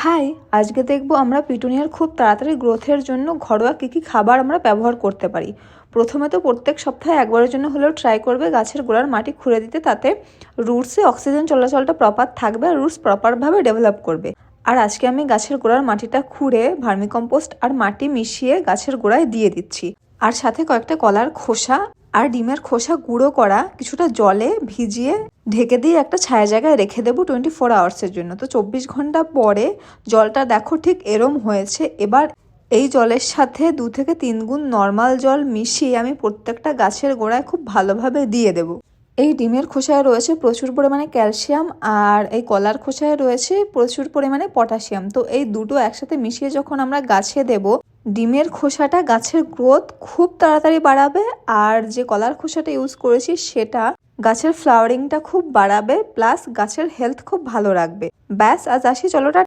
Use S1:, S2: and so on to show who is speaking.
S1: High, আজকে দেখব আমরা পিটুনিয়ার খুব তাড়াতাড়ি গ্রোথের জন্য ঘরোয়া কী খাবার আমরা ব্যবহার করতে পারি। প্রথমে তো প্রত্যেক সপ্তাহে একবারের জন্য হলেও ট্রাই করবে গাছের গোড়ার মাটি খুঁড়ে দিতে, তাতে রুটসে অক্সিজেন চলাচলটা প্রপার থাকবে আর রুটস প্রপারভাবে ডেভেলপ করবে। আর আজকে আমি গাছের গোড়ার মাটিটা খুঁড়ে ভার্মিকম্পোস্ট আর মাটি মিশিয়ে গাছের গোড়ায় দিয়ে দিচ্ছি। আর সাথে কয়েকটা কলার খোসা আর ডিমের খোসা গুঁড়ো করা কিছুটা জলে ভিজিয়ে ঢেকে দিয়ে একটা ছায়া জায়গায় রেখে দেবো 24 আওয়ার্সের জন্য। তো 24 ঘন্টা পরে জলটা দেখো ঠিক এরম হয়েছে। এবার এই জলের সাথে 2 থেকে 3 গুণ নর্মাল জল মিশিয়ে আমি প্রত্যেকটা গাছের গোড়ায় খুব ভালোভাবে দিয়ে দেবো। এই ডিমের খোসায় রয়েছে প্রচুর পরিমাণে ক্যালসিয়াম আর এই কলার খোসায় রয়েছে প্রচুর পরিমাণে পটাশিয়াম। তো এই দুটো একসাথে মিশিয়ে যখন আমরা গাছে দেব, ডিমের খোসাটা গাছের গ্রোথ খুব তাড়াতাড়ি বাড়াবে, আর যে কলার খোসাটা ইউজ করেছি সেটা গাছের ফ্লাওয়ারিংটা খুব বাড়াবে, প্লাস গাছের হেলথ খুব ভালো রাখবে। ব্যাস, আজ আসি, চলো।